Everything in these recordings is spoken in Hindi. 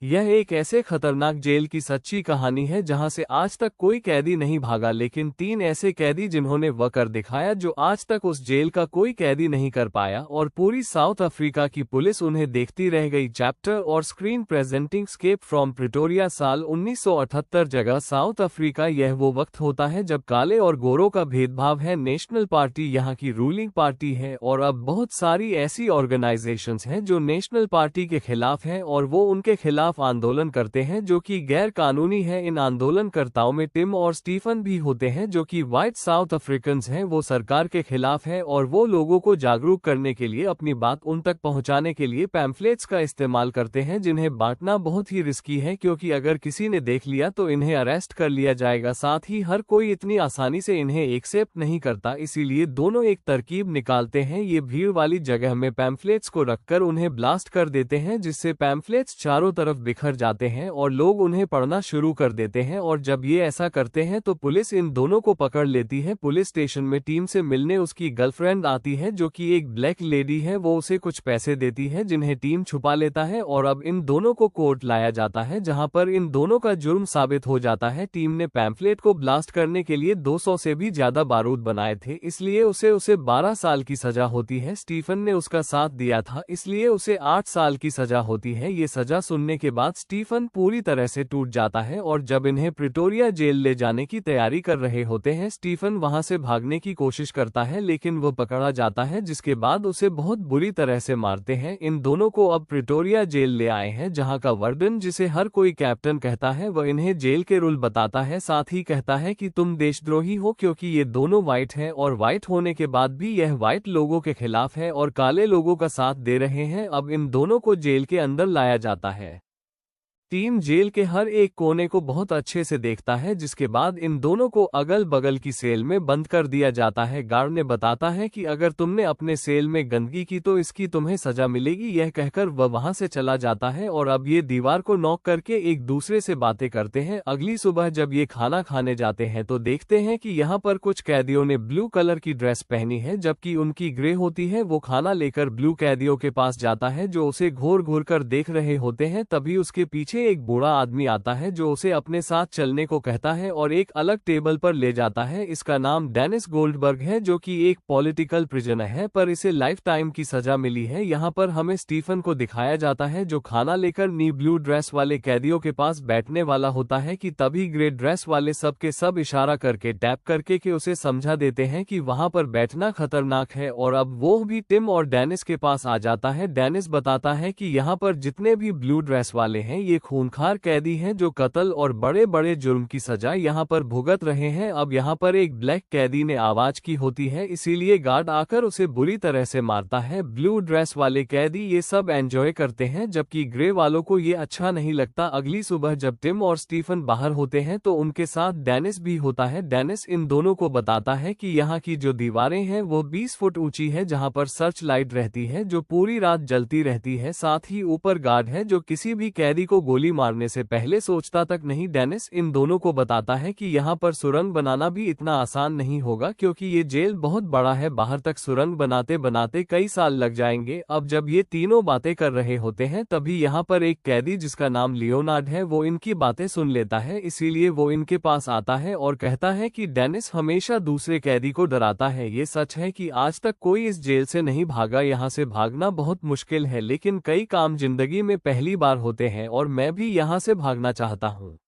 यह एक ऐसे खतरनाक जेल की सच्ची कहानी है जहां से आज तक कोई कैदी नहीं भागा, लेकिन 3 ऐसे कैदी जिन्होंने वह कर दिखाया जो आज तक उस जेल का कोई कैदी नहीं कर पाया, और पूरी साउथ अफ्रीका की पुलिस उन्हें देखती रह गई। चैप्टर और screen presenting escape from Pretoria. साल 1978। जगह साउथ अफ्रीका। यह वो वक्त होता है जब काले और गोरों का भेदभाव है। नेशनल पार्टी यहाँ की रूलिंग पार्टी है, और अब बहुत सारी ऐसी ऑर्गेनाइजेशंस हैं जो नेशनल पार्टी के खिलाफ हैं और वो उनके खिलाफ आंदोलन करते हैं जो कि गैर कानूनी है। इन आंदोलनकर्ताओं में टिम और स्टीफन भी होते हैं जो कि व्हाइट साउथ अफ्रीकन्स हैं। वो सरकार के खिलाफ है और वो लोगों को जागरूक करने के लिए, अपनी बात उन तक पहुंचाने के लिए पैम्फलेट्स का इस्तेमाल करते हैं, जिन्हें बांटना बहुत ही रिस्की है क्योंकि अगर किसी ने देख लिया तो इन्हें अरेस्ट कर लिया जाएगा। साथ ही हर कोई इतनी आसानी से इन्हें एक्सेप्ट नहीं करता, इसीलिए दोनों एक तरकीब निकालते हैं। ये भीड़ वाली जगह में पैम्फलेट्स को रखकर उन्हें ब्लास्ट कर देते हैं, जिससे पैम्फलेट्स चारों तरफ बिखर जाते हैं और लोग उन्हें पढ़ना शुरू कर देते हैं। और जब ये ऐसा करते हैं तो पुलिस इन दोनों को पकड़ लेती है। पुलिस स्टेशन में टीम से मिलने उसकी गर्लफ्रेंड आती है जो कि एक ब्लैक लेडी है। वो उसे कुछ पैसे देती है जिन्हें टीम छुपा लेता है, और अब इन दोनों को कोर्ट लाया जाता है जहां पर इन दोनों का जुर्म साबित हो जाता है। टीम ने पैम्फलेट को ब्लास्ट करने के लिए 200 से भी ज्यादा बारूद बनाए थे, इसलिए उसे 12 साल की सजा होती है। स्टीफन ने उसका साथ दिया था, इसलिए उसे 8 साल की सजा होती है। ये सजा सुनने के बाद स्टीफन पूरी तरह से टूट जाता है, और जब इन्हें प्रिटोरिया जेल ले जाने की तैयारी कर रहे होते हैं, स्टीफन वहां से भागने की कोशिश करता है लेकिन वो पकड़ा जाता है, जिसके बाद उसे बहुत बुरी तरह से मारते हैं। इन दोनों को अब प्रिटोरिया जेल ले आए हैं जहां का वार्डन, जिसे हर कोई कैप्टन कहता है, वह इन्हें जेल के रूल बताता है। साथ ही कहता है कि तुम देशद्रोही हो क्योंकि ये दोनों व्हाइट हैं, और व्हाइट होने के बाद भी यह व्हाइट लोगों के खिलाफ है और काले लोगों का साथ दे रहे हैं। अब इन दोनों को जेल के अंदर लाया जाता है। टीम जेल के हर एक कोने को बहुत अच्छे से देखता है, जिसके बाद इन दोनों को अगल बगल की सेल में बंद कर दिया जाता है। गार्ड ने बताता है कि अगर तुमने अपने सेल में गंदगी की तो इसकी तुम्हें सजा मिलेगी। यह कहकर वह वहां से चला जाता है, और अब ये दीवार को नॉक करके एक दूसरे से बातें करते हैं। अगली सुबह जब ये खाना खाने जाते हैं तो देखते हैं कि यहाँ पर कुछ कैदियों ने ब्लू कलर की ड्रेस पहनी है जबकि उनकी ग्रे होती है। वो खाना लेकर ब्लू कैदियों के पास जाता है जो उसे घूर घूर कर देख रहे होते हैं। तभी उसके पीछे एक बूढ़ा आदमी आता है जो उसे अपने साथ चलने को कहता है और एक अलग टेबल पर ले जाता है। इसका नाम डेनिस गोल्डबर्ग है जो कि एक पॉलिटिकल प्रिजनर है, पर इसे लाइफ टाइम की सजा मिली है। यहाँ पर हमें स्टीफन को दिखाया जाता है जो खाना लेकर नी ब्लू ड्रेस वाले कैदियों के पास बैठने वाला होता है कि तभी ग्रे ड्रेस वाले सब के सब इशारा करके टैप करके कि उसे समझा देते हैं कि वहां पर बैठना खतरनाक है, और अब वो भी टिम और डेनिस के पास आ जाता है। डेनिस बताता है कि यहाँ पर जितने भी ब्लू ड्रेस वाले हैं ये खूनखार कैदी हैं जो कत्ल और बड़े बड़े जुर्म की सजा यहाँ पर भुगत रहे हैं। अब यहाँ पर एक ब्लैक कैदी ने आवाज की होती है, इसीलिए गार्ड आकर उसे बुरी तरह से मारता है। ब्लू ड्रेस वाले कैदी ये सब एंजॉय करते हैं जबकि ग्रे वालों को ये अच्छा नहीं लगता। अगली सुबह जब टिम और स्टीफन बाहर होते हैं तो उनके साथ डेनिस भी होता है। डेनिस इन दोनों को बताता है कि यहाँ की जो दीवारें हैं वो 20 फुट ऊंची है जहाँ पर सर्च लाइट रहती है जो पूरी रात जलती रहती है। साथ ही ऊपर गार्ड है जो किसी भी कैदी को गोली मारने से पहले सोचता तक नहीं। डेनिस इन दोनों को बताता है कि यहाँ पर सुरंग बनाना भी इतना आसान नहीं होगा क्योंकि ये जेल बहुत बड़ा है, बाहर तक सुरंग बनाते बनाते कई साल लग जाएंगे। अब जब ये तीनों बातें कर रहे होते हैं तभी यहाँ पर एक कैदी जिसका नाम लियोनार्ड है वो इनकी बातें सुन लेता है, इसीलिए वो इनके पास आता है और कहता है कि डेनिस हमेशा दूसरे कैदी को डराता है। ये सच है कि आज तक कोई इस जेल से नहीं भागा, यहाँ से भागना बहुत मुश्किल है, लेकिन कई काम जिंदगी में पहली बार होते हैं और मैं भी यहाँ से भागना चाहता हूँ।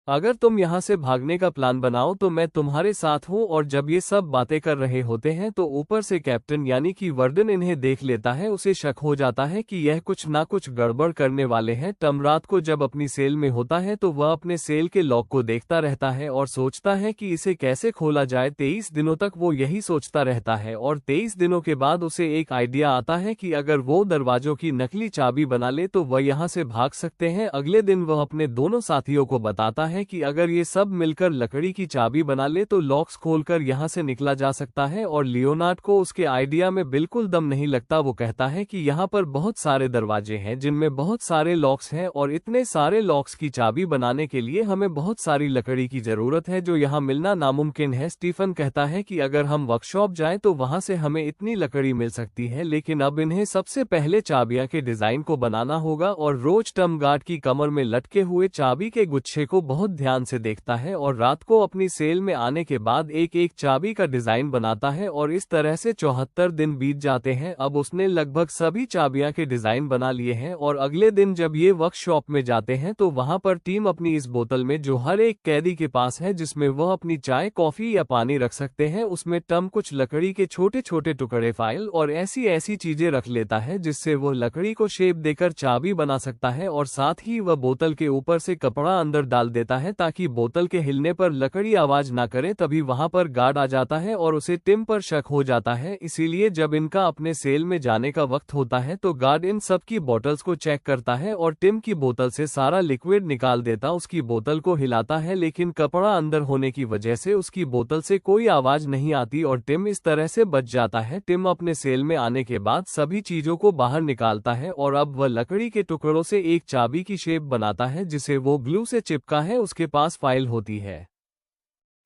अगर तुम यहाँ से भागने का प्लान बनाओ तो मैं तुम्हारे साथ हूँ। और जब ये सब बातें कर रहे होते हैं तो ऊपर से कैप्टन यानी कि वार्डन इन्हें देख लेता है। उसे शक हो जाता है कि यह कुछ ना कुछ गड़बड़ करने वाले हैं। टम रात को जब अपनी सेल में होता है तो वह अपने सेल के लॉक को देखता रहता है और सोचता है कि इसे कैसे खोला जाए। 23 दिनों तक वो यही सोचता रहता है और 23 दिनों के बाद उसे एक आइडिया आता है कि अगर वो दरवाजों की नकली चाबी बना ले तो वह यहाँ से भाग सकते हैं। अगले दिन वह अपने दोनों साथियों को बताता है है कि अगर ये सब मिलकर लकड़ी की चाबी बना ले तो लॉक्स खोलकर यहाँ से निकला जा सकता है, और लियोनार्ड को उसके आइडिया में बिल्कुल दम नहीं लगता। वो कहता है कि यहाँ पर बहुत सारे दरवाजे हैं जिनमें बहुत सारे लॉक्स हैं, और इतने सारे लॉक्स की चाबी बनाने के लिए हमें बहुत सारी लकड़ी की जरूरत है जो यहाँ मिलना नामुमकिन है। स्टीफन कहता है कि अगर हम वर्कशॉप जाएं तो वहां से हमें इतनी लकड़ी मिल सकती है, लेकिन अब इन्हें सबसे पहले चाबियां के डिजाइन को बनाना होगा। और रोज टम गार्ड की कमर में लटके हुए चाबी के गुच्छे को बहुत ध्यान से देखता है और रात को अपनी सेल में आने के बाद एक एक चाबी का डिजाइन बनाता है, और इस तरह से 74 दिन बीत जाते हैं। अब उसने लगभग सभी चाबियां के डिजाइन बना लिए हैं, और अगले दिन जब ये वर्कशॉप में जाते हैं तो वहां पर टीम अपनी इस बोतल में जो हर एक कैदी के पास है, जिसमें वह अपनी चाय, कॉफी या पानी रख सकते हैं, उसमें टम कुछ लकड़ी के छोटे छोटे टुकड़े, फाइल और ऐसी चीजें रख लेता है जिससे वो लकड़ी को शेप देकर चाबी बना सकता है। और साथ ही वह बोतल के ऊपर से कपड़ा अंदर डाल देता है ताकि बोतल के हिलने पर लकड़ी आवाज ना करे। तभी वहां पर गार्ड आ जाता है और उसे टिम पर शक हो जाता है, इसीलिए जब इनका अपने सेल में जाने का वक्त होता है तो गार्ड इन सब की बोतल्स को चेक करता है और टिम की बोतल से सारा लिक्विड निकाल देता। उसकी बोतल को हिलाता है, लेकिन कपड़ा अंदर होने की वजह से उसकी बोतल से कोई आवाज नहीं आती और टिम इस तरह से बच जाता है। टिम अपने सेल में आने के बाद सभी चीजों को बाहर निकालता है और अब वह लकड़ी के टुकड़ों से एक चाबी की शेप बनाता है जिसे वो ग्लू से चिपका है। उसके पास फाइल होती है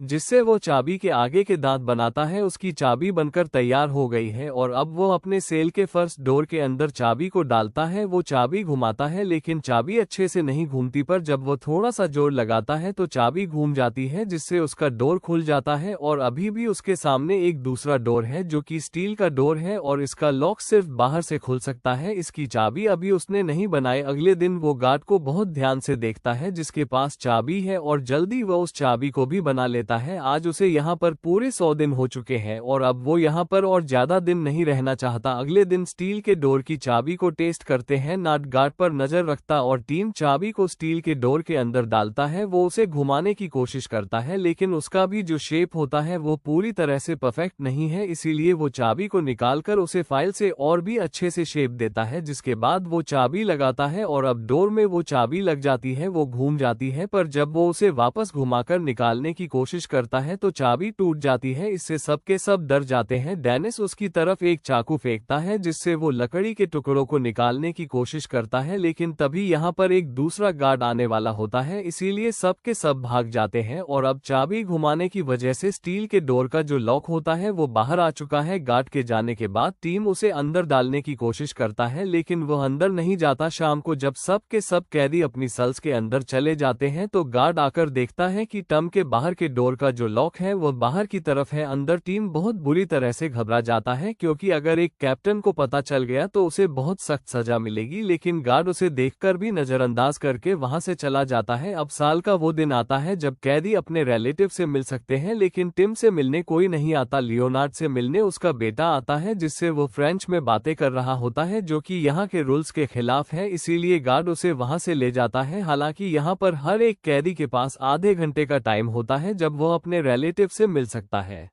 जिससे वो चाबी के आगे के दांत बनाता है। उसकी चाबी बनकर तैयार हो गई है और अब वो अपने सेल के फर्स्ट डोर के अंदर चाबी को डालता है। वो चाबी घुमाता है लेकिन चाबी अच्छे से नहीं घूमती, पर जब वो थोड़ा सा जोर लगाता है तो चाबी घूम जाती है जिससे उसका डोर खुल जाता है। और अभी भी उसके सामने एक दूसरा डोर है जो कि स्टील का डोर है और इसका लॉक सिर्फ बाहर से खुल सकता है। इसकी चाबी अभी उसने नहीं बनाई। अगले दिन वो गार्ड को बहुत ध्यान से देखता है जिसके पास चाबी है और जल्दी वह उस चाबी को भी बना लेता है। आज उसे यहाँ पर पूरे 100 दिन हो चुके हैं और अब वो यहाँ पर और ज्यादा दिन नहीं रहना चाहता। अगले दिन स्टील के डोर की चाबी को टेस्ट करते हैं। नाट गार्ड पर नजर रखता और टीम चाबी को स्टील के डोर के अंदर डालता है। वो उसे घुमाने की कोशिश करता है लेकिन उसका भी जो शेप होता है वो पूरी तरह से परफेक्ट नहीं है, इसीलिए वो चाबी को निकालकर उसे फाइल से और भी अच्छे से शेप देता है। जिसके बाद वो चाबी लगाता है और अब डोर में वो चाबी लग जाती है। वो घूम जाती है, पर जब वो उसे वापस घुमाकर निकालने की कोशिश करता है तो चाबी टूट जाती है। इससे सबके सब डर जाते हैं। डेनिस उसकी तरफ एक चाकू फेंकता है जिससे वो लकड़ी के टुकड़ों को निकालने की कोशिश करता है, लेकिन तभी यहाँ पर एक दूसरा गार्ड आने वाला होता है, इसीलिए सबके सब भाग जाते हैं। और अब चाबी घुमाने की वजह से स्टील के डोर का जो लॉक होता है वो बाहर आ चुका है। गार्ड के जाने के बाद टीम उसे अंदर डालने की कोशिश करता है लेकिन वह अंदर नहीं जाता। शाम को जब सब के सब कैदी अपनी सेल्स के अंदर चले जाते हैं तो गार्ड आकर देखता है कि टम के बाहर के डोर का जो लॉक है वह बाहर की तरफ है। अंदर टीम बहुत बुरी तरह से घबरा जाता है क्योंकि अगर एक कैप्टन को पता चल गया तो उसे बहुत सख्त सजा मिलेगी, लेकिन गार्ड उसे देखकर भी नजरअंदाज करके वहां से चला जाता है। अब साल का वो दिन आता है जब कैदी अपने रिलेटिव से मिल सकते हैं, लेकिन टिम से मिलने कोई नहीं आता। लियोनार्ड से मिलने उसका बेटा आता है जिससे वो फ्रेंच में बातें कर रहा होता है जो कि यहाँ के रूल्स के खिलाफ है, इसीलिए गार्ड उसे वहां से ले जाता है। हालांकि यहाँ पर हर एक कैदी के पास आधे घंटे का टाइम होता है जब वह अपने रिलेटिव से मिल सकता है,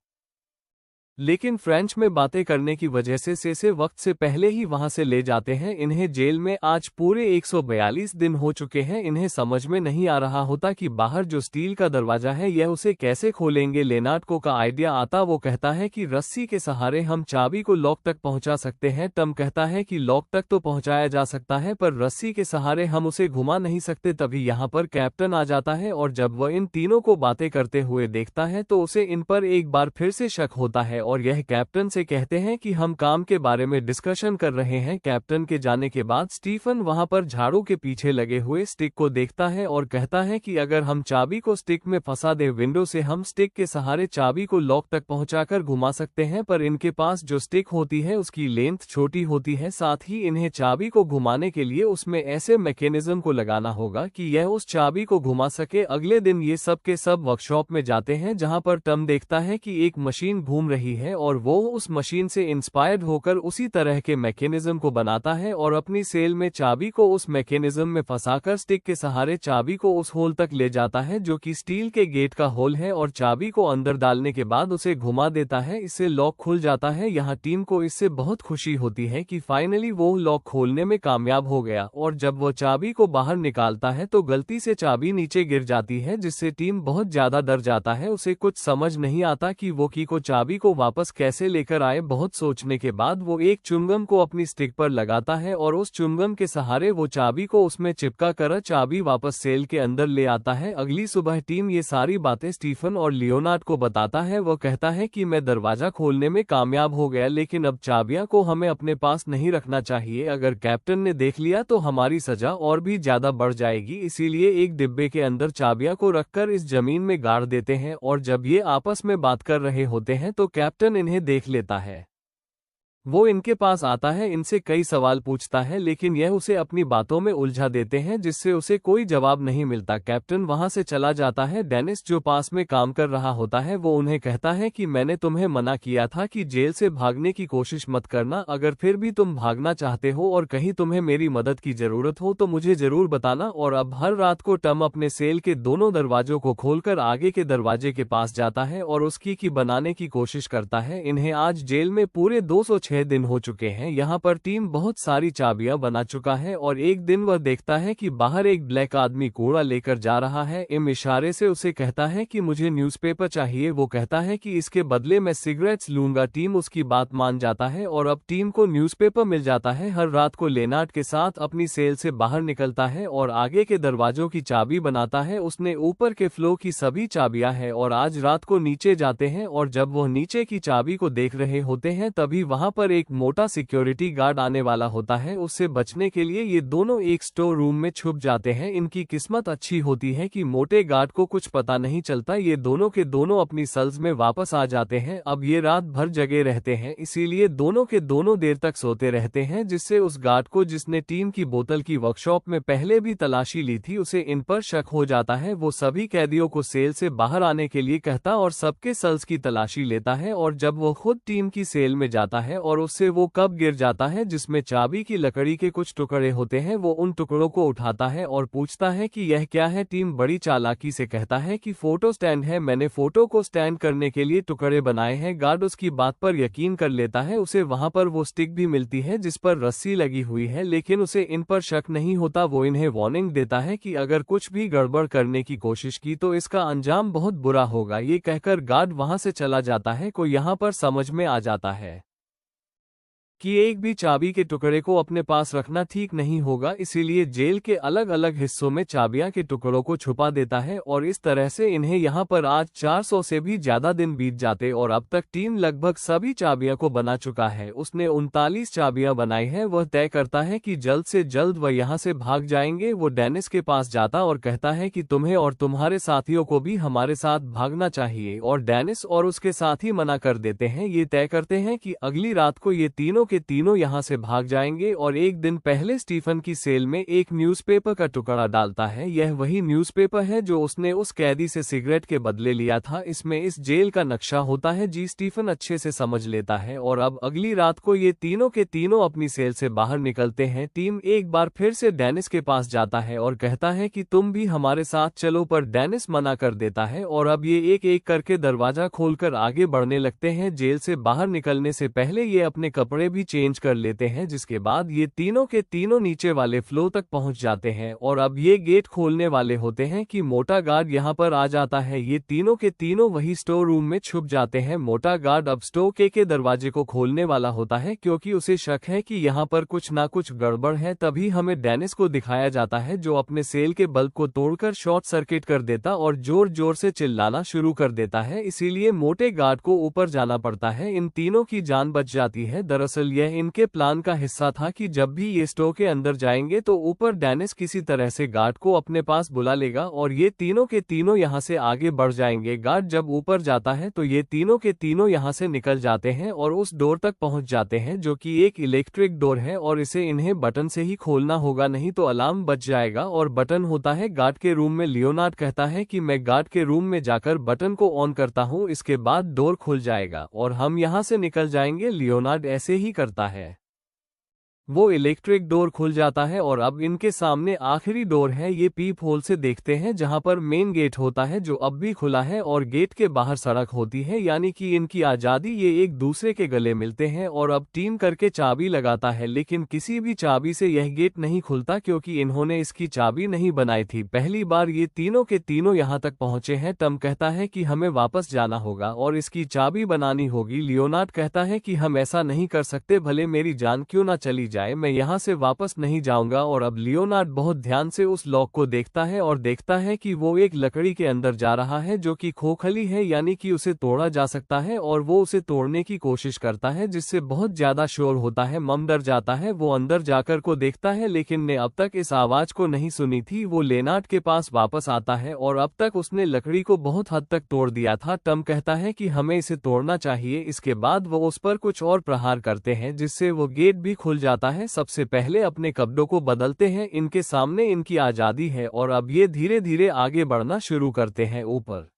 लेकिन फ्रेंच में बातें करने की वजह से वक्त से पहले ही वहां से ले जाते हैं। इन्हें जेल में आज पूरे 142 दिन हो चुके हैं। इन्हें समझ में नहीं आ रहा होता कि बाहर जो स्टील का दरवाजा है यह उसे कैसे खोलेंगे। लेनार्ड को का आइडिया आता, वो कहता है कि रस्सी के सहारे हम चाबी को लॉक तक पहुंचा सकते हैं। टम कहता है कि लॉक तक तो पहुंचाया जा सकता है पर रस्सी के सहारे हम उसे घुमा नहीं सकते। तभी यहाँ पर कैप्टन आ जाता है और जब वह इन तीनों को बातें करते हुए देखता है तो उसे इन पर एक बार फिर से शक होता है और यह कैप्टन से कहते हैं कि हम काम के बारे में डिस्कशन कर रहे हैं। कैप्टन के जाने के बाद स्टीफन वहां पर झाड़ू के पीछे लगे हुए स्टिक को देखता है और कहता है कि अगर हम चाबी को स्टिक में फंसा दे विंडो से हम स्टिक के सहारे चाबी को लॉक तक पहुंचाकर घुमा सकते हैं, पर इनके पास जो स्टिक होती है उसकी लेंथ छोटी होती है। साथ ही इन्हें चाबी को घुमाने के लिए उसमें ऐसे मैकेनिज्म को लगाना होगा कि यह उस चाबी को घुमा सके। अगले दिन ये सब के सब वर्कशॉप में जाते हैं जहां पर टम देखता है कि एक मशीन घूम रही जाती है और वो उस मशीन से इंस्पायर्ड होकर उसी तरह के मैकेनिज्म को बनाता है और अपनी सेल में चाबी को उस मैकेनिज्म में फंसाकर स्टिक के सहारे चाबी को उस होल तक ले जाता है जो कि स्टील के गेट का होल है, और चाबी को अंदर डालने के बाद उसे घुमा देता है। इससे लॉक खुल जाता है। यहाँ टीम को इससे बहुत खुशी होती है कि फाइनली वो लॉक खोलने में कामयाब हो गया, और जब वो चाबी को बाहर निकालता है तो गलती से चाबी नीचे गिर जाती है, जिससे टीम बहुत ज्यादा डर जाता है। उसे कुछ समझ नहीं आता कि वो की को चाबी को वापस कैसे लेकर आए। बहुत सोचने के बाद वो एक च्युइंगम को अपनी स्टिक पर लगाता है और उस च्युइंगम के सहारे वो चाबी को उसमें चिपका कर चाबी वापस सेल के अंदर ले आता है। अगली सुबह टीम ये सारी बातें स्टीफन और लियोनार्ड को बताता है। वो कहता है कि मैं दरवाजा खोलने में कामयाब हो गया, लेकिन अब चाबियां को हमें अपने पास नहीं रखना चाहिए। अगर कैप्टन ने देख लिया तो हमारी सजा और भी ज्यादा बढ़ जाएगी, इसीलिए एक डिब्बे के अंदर चाबियां को रखकर इस जमीन में गाड़ देते हैं। और जब ये आपस में बात कर रहे होते हैं तो कैप्टन इन्हें देख लेता है। वो इनके पास आता है, इनसे कई सवाल पूछता है, लेकिन यह उसे अपनी बातों में उलझा देते हैं, जिससे उसे कोई जवाब नहीं मिलता। कैप्टन वहां से चला जाता है। डेनिस जो पास में काम कर रहा होता है वो उन्हें कहता है कि मैंने तुम्हें मना किया था कि जेल से भागने की कोशिश मत करना। अगर फिर भी तुम भागना चाहते हो और कहीं तुम्हें मेरी मदद की जरूरत हो तो मुझे जरूर बताना। और अब हर रात को टम अपने सेल के दोनों दरवाजों को खोलकर आगे के दरवाजे के पास जाता है और उसकी की बनाने की कोशिश करता है। इन्हें आज जेल में पूरे 206 दिन हो चुके हैं। यहाँ पर टीम बहुत सारी चाबियां बना चुका है, और एक दिन वह देखता है कि बाहर एक ब्लैक आदमी कूड़ा लेकर जा रहा है। इम इशारे से उसे कहता है कि मुझे न्यूज़पेपर चाहिए। वो कहता है कि इसके बदले मैं सिगरेट्स लूंगा। टीम उसकी बात मान जाता है और अब टीम को न्यूज़पेपर मिल जाता है। हर रात को लेनार्ड के साथ अपनी सेल से बाहर निकलता है और आगे के दरवाजों की चाबी बनाता है। उसने ऊपर के फ्लो की सभी चाबियां हैं और आज रात को नीचे जाते हैं, और जब वह नीचे की चाबी को देख रहे होते हैं तभी वहां पर एक मोटा सिक्योरिटी गार्ड आने वाला होता है। उससे बचने के लिए ये दोनों एक स्टोर रूम में छुप जाते हैं। इनकी किस्मत अच्छी होती है कि मोटे गार्ड को कुछ पता नहीं चलता। ये दोनों के दोनों अपनी सेल्स में वापस आ जाते हैं। अब ये रात भर जगे रहते हैं, इसीलिए दोनों के दोनों देर तक सोते रहते हैं, जिससे उस गार्ड को जिसने टीम की बोतल की वर्कशॉप में पहले भी तलाशी ली थी उसे इन पर शक हो जाता है। वो सभी कैदियों को सेल से बाहर आने के लिए कहता और सबके सेल्स की तलाशी लेता है, और जब वो खुद टीम की सेल में जाता है और उससे वो कब गिर जाता है जिसमें चाबी की लकड़ी के कुछ टुकड़े होते हैं, वो उन टुकड़ों को उठाता है और पूछता है कि यह क्या है। टीम बड़ी चालाकी से कहता है कि फोटो स्टैंड है, मैंने फोटो को स्टैंड करने के लिए टुकड़े बनाए हैं। गार्ड उसकी बात पर यकीन कर लेता है। उसे वहां पर वो स्टिक भी मिलती है जिस पर रस्सी लगी हुई है, लेकिन उसे इन पर शक नहीं होता। वो इन्हें वार्निंग देता है कि अगर कुछ भी गड़बड़ करने की कोशिश की तो इसका अंजाम बहुत बुरा होगा। ये कहकर गार्ड वहां से चला जाता है। को यहाँ पर समझ में आ जाता है कि एक भी चाबी के टुकड़े को अपने पास रखना ठीक नहीं होगा, इसीलिए जेल के अलग अलग हिस्सों में चाबियां के टुकड़ों को छुपा देता है। और इस तरह से इन्हें यहाँ पर आज 400 से भी ज्यादा दिन बीत जाते और अब तक टीम लगभग सभी चाबियां को बना चुका है। उसने 39 चाबियां बनाई है। वह तय करता है कि जल्द से जल्द वह यहाँ से भाग जाएंगे। वो डेनिस के पास जाता और कहता है कि तुम्हें और तुम्हारे साथियों को भी हमारे साथ भागना चाहिए, और डेनिस और उसके साथी मना कर देते हैं। ये तय करते हैं कि अगली रात को ये तीनों के तीनों यहाँ से भाग जाएंगे। और एक दिन पहले स्टीफन की सेल में एक न्यूज़पेपर का टुकड़ा डालता है। यह वही न्यूज़पेपर है जो उसने उस कैदी से सिगरेट के बदले लिया था। इसमें इस जेल का नक्शा होता है। जी स्टीफन अच्छे से समझ लेता है। और अब अगली रात को ये तीनों के तीनों अपनी सेल से बाहर निकलते हैं। टीम एक बार फिर से डेनिस के पास जाता है और कहता है कि तुम भी हमारे साथ चलो, पर डेनिस मना कर देता है। और अब ये एक एक करके दरवाजा खोलकर आगे बढ़ने लगते हैं। जेल से बाहर निकलने से पहले ये अपने कपड़े भी चेंज कर लेते हैं, जिसके बाद ये तीनों के तीनों नीचे वाले फ्लो तक पहुंच जाते हैं। और अब ये गेट खोलने वाले होते हैं कि मोटा गार्ड यहाँ पर आ जाता है। ये तीनों के तीनों वही स्टोर रूम में छुप जाते हैं। मोटा गार्ड अब स्टोर के दरवाजे को खोलने वाला होता है, क्योंकि उसे शक है कि यहाँ पर कुछ ना कुछ गड़बड़ है। तभी हमें डेनिस को दिखाया जाता है जो अपने सेल के बल्ब को तोड़कर शॉर्ट सर्किट कर देता और जोर जोर से चिल्लाना शुरू कर देता है। इसीलिए मोटे गार्ड को ऊपर जाना पड़ता है। इन तीनों की जान बच जाती है। दरअसल दरअसल यह इनके प्लान का हिस्सा था कि जब भी ये स्टोर के अंदर जाएंगे तो ऊपर डेनिस किसी तरह से गार्ड को अपने पास बुला लेगा और ये तीनों के तीनों यहाँ से आगे बढ़ जाएंगे। गार्ड जब ऊपर जाता है तो ये तीनों के तीनों यहाँ से निकल जाते हैं और उस डोर तक पहुंच जाते हैं जो कि एक इलेक्ट्रिक डोर है और इसे इन्हें बटन से ही खोलना होगा, नहीं तो अलार्म बच जाएगा। और बटन होता है गार्ड के रूम में। लियोनार्ड कहता है कि मैं गार्ड के रूम में जाकर बटन को ऑन करता हूँ, इसके बाद डोर खुल जाएगा और हम यहाँ से निकल जाएंगे। लियोनार्ड ऐसे ही करता है, वो इलेक्ट्रिक डोर खुल जाता है और अब इनके सामने आखिरी डोर है। ये पीप होल से देखते हैं जहां पर मेन गेट होता है जो अब भी खुला है और गेट के बाहर सड़क होती है, यानी कि इनकी आज़ादी। ये एक दूसरे के गले मिलते हैं और अब टीम करके चाबी लगाता है, लेकिन किसी भी चाबी से यह गेट नहीं खुलता क्योंकि इन्होंने इसकी चाबी नहीं बनाई थी। पहली बार ये तीनों के तीनों यहाँ तक पहुंचे हैं। टम कहता है कि हमें वापस जाना होगा और इसकी चाबी बनानी होगी। लियोनार्ड कहता है कि हम ऐसा नहीं कर सकते, भले मेरी जान क्यों ना चली जाए, मैं यहाँ से वापस नहीं जाऊंगा। और अब लियोनार्ड बहुत ध्यान से उस लॉक को देखता है और देखता है कि वो एक लकड़ी के अंदर जा रहा है जो कि खोखली है, यानी कि उसे तोड़ा जा सकता है और वो उसे तोड़ने की कोशिश करता है जिससे बहुत ज्यादा शोर होता है। मम डर जाता है, वो अंदर जाकर को देखता है लेकिन ने अब तक इस आवाज को नहीं सुनी थी। वो लेनार्ड के पास वापस आता है और अब तक उसने लकड़ी को बहुत हद तक तोड़ दिया था। टम कहता है कि हमें इसे तोड़ना चाहिए। इसके बाद वो उस पर कुछ और प्रहार करते हैं जिससे वो गेट भी खुल जाता है। सबसे पहले अपने कपड़ों को बदलते हैं, इनके सामने इनकी आज़ादी है और अब ये धीरे धीरे आगे बढ़ना शुरू करते हैं। ऊपर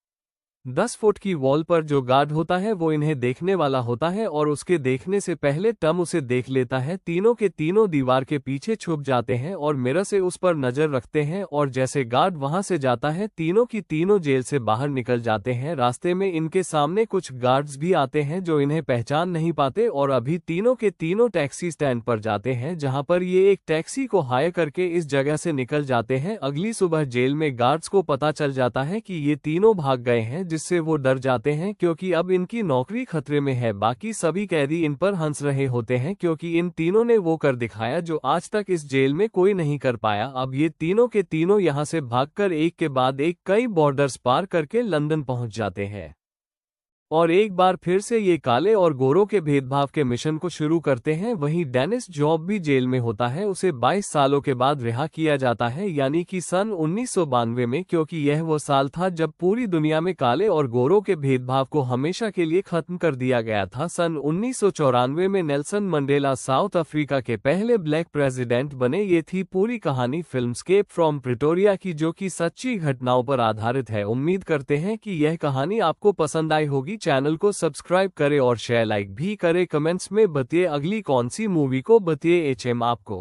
10 फुट की वॉल पर जो गार्ड होता है वो इन्हें देखने वाला होता है और उसके देखने से पहले टम उसे देख लेता है। तीनों के तीनों दीवार के पीछे छुप जाते हैं और मिरर से उस पर नजर रखते हैं और जैसे गार्ड वहां से जाता है तीनों की तीनों जेल से बाहर निकल जाते हैं। रास्ते में इनके सामने कुछ गार्ड्स भी आते हैं जो इन्हें पहचान नहीं पाते और अभी तीनों के तीनों टैक्सी स्टैंड पर जाते हैं जहां पर ये एक टैक्सी को हायर करके इस जगह से निकल जाते हैं। अगली सुबह जेल में गार्ड्स को पता चल जाता है कि ये तीनों भाग गए हैं, जिससे वो डर जाते हैं क्योंकि अब इनकी नौकरी खतरे में है। बाकी सभी कैदी इन पर हंस रहे होते हैं क्योंकि इन तीनों ने वो कर दिखाया जो आज तक इस जेल में कोई नहीं कर पाया। अब ये तीनों के तीनों यहाँ से भागकर एक के बाद एक कई बॉर्डर्स पार करके लंदन पहुंच जाते हैं और एक बार फिर से ये काले और गोरों के भेदभाव के मिशन को शुरू करते हैं। वहीं डेनिस जॉब भी जेल में होता है, उसे 22 सालों के बाद रिहा किया जाता है, यानी कि सन 1992 में, क्योंकि यह वो साल था जब पूरी दुनिया में काले और गोरों के भेदभाव को हमेशा के लिए खत्म कर दिया गया था। सन 1994 में नेल्सन मंडेला साउथ अफ्रीका के पहले ब्लैक प्रेसिडेंट बने। ये थी पूरी कहानी फिल्म एस्केप फ्रॉम प्रिटोरिया की, जो कि सच्ची घटनाओं पर आधारित है। उम्मीद करते हैं कि यह कहानी आपको पसंद आई होगी। चैनल को सब्सक्राइब करें और शेयर लाइक भी करें। कमेंट्स में बताइए अगली कौन सी मूवी को बताइए एचएम आपको।